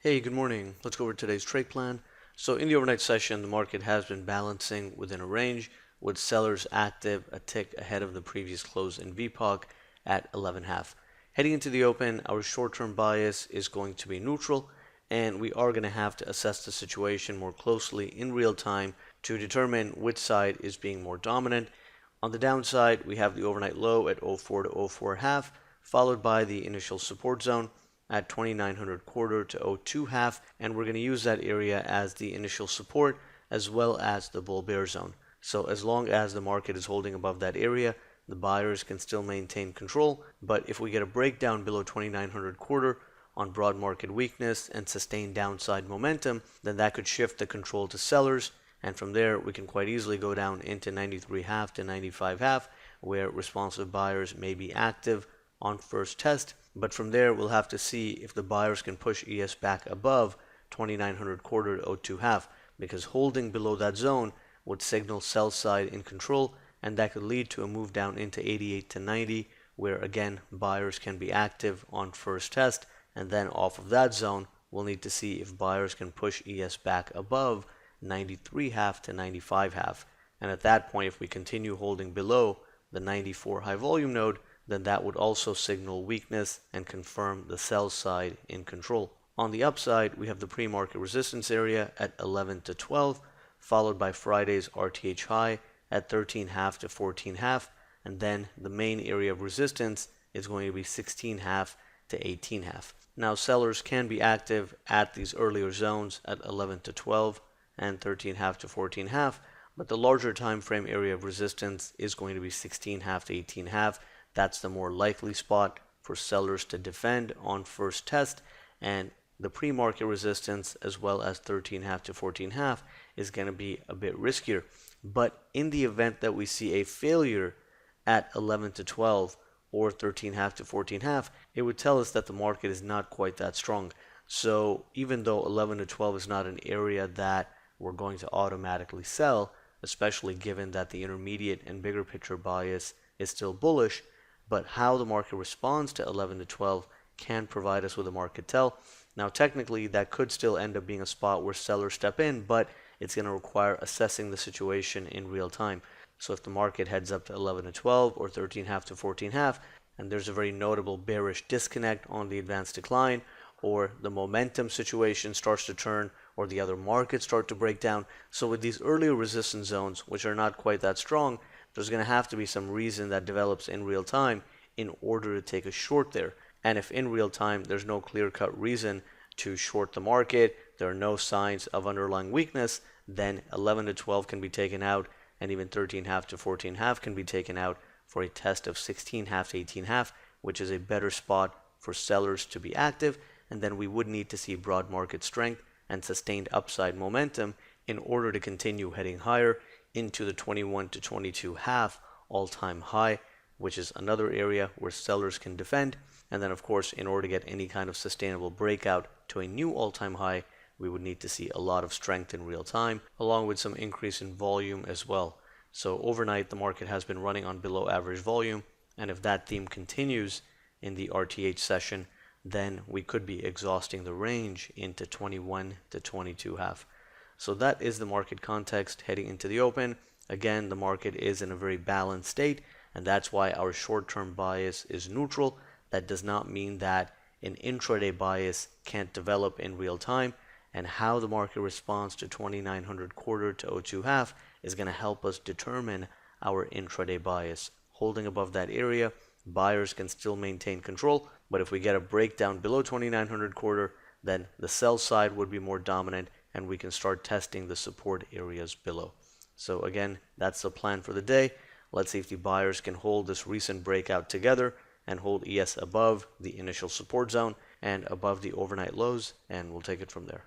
Hey, good morning. Let's go over today's trade plan. So in the overnight session, the market has been balancing within a range with sellers active a tick ahead of the previous close in VPOC at 11.5. Heading into the open, our short-term bias is going to be neutral, and we are going to have to assess the situation more closely in real time to determine which side is being more dominant. On the downside, we have the overnight low at 04 to 04.5, followed by the initial support zone at 2900 quarter to 02 half, and we're going to use that area as the initial support as well as the bull bear zone. So as long as the market is holding above that area, the buyers can still maintain control, but if we get a breakdown below 2900 quarter on broad market weakness and sustained downside momentum, then that could shift the control to sellers, and from there we can quite easily go down into 93 half to 95 half, where responsive buyers may be active on first test, but from there we'll have to see if the buyers can push ES back above 2900 quarter to 02 half, because holding below that zone would signal sell side in control, and that could lead to a move down into 88 to 90, where again buyers can be active on first test, and then off of that zone we'll need to see if buyers can push ES back above 93 half to 95 half, and at that point if we continue holding below the 94 high volume node, then that would also signal weakness and confirm the sell side in control. On the upside, we have the pre-market resistance area at 11 to 12, followed by Friday's RTH high at 13.5 to 14.5, and then the main area of resistance is going to be 16.5 to 18.5. Now, sellers can be active at these earlier zones at 11 to 12 and 13.5 to 14.5, but the larger time frame area of resistance is going to be 16.5 to 18.5. That's the more likely spot for sellers to defend on first test, and the pre-market resistance as well as 13.5 to 14.5 is going to be a bit riskier. But in the event that we see a failure at 11 to 12 or 13.5 to 14.5, it would tell us that the market is not quite that strong. So even though 11 to 12 is not an area that we're going to automatically sell, especially given that the intermediate and bigger picture bias is still bullish, but how the market responds to 11 to 12 can provide us with a market tell. Now, technically, that could still end up being a spot where sellers step in, but it's going to require assessing the situation in real time. So if the market heads up to 11 to 12 or 13.5 to 14.5, and there's a very notable bearish disconnect on the advanced decline, or the momentum situation starts to turn, or the other markets start to break down. So with these earlier resistance zones, which are not quite that strong, there's going to have to be some reason that develops in real time in order to take a short there. And if in real time there's no clear-cut reason to short the market, there are no signs of underlying weakness, then 11 to 12 can be taken out, and even 13.5 to 14.5 can be taken out for a test of 16.5 to 18.5, which is a better spot for sellers to be active, and then we would need to see broad market strength and sustained upside momentum in order to continue heading higher into the 21 to 22 half all-time high, which is another area where sellers can defend. And then of course, in order to get any kind of sustainable breakout to a new all-time high, we would need to see a lot of strength in real time, along with some increase in volume as well. So overnight, the market has been running on below average volume, and if that theme continues in the RTH session, then we could be exhausting the range into 21 to 22 half. So that is the market context heading into the open. Again, the market is in a very balanced state, and that's why our short-term bias is neutral. That does not mean that an intraday bias can't develop in real time, and how the market responds to 2900 quarter to 02 half is going to help us determine our intraday bias. Holding above that area, buyers can still maintain control, but if we get a breakdown below 2900 quarter, then the sell side would be more dominant, and we can start testing the support areas below. So again, that's the plan for the day. Let's see if the buyers can hold this recent breakout together and hold ES above the initial support zone and above the overnight lows, and we'll take it from there.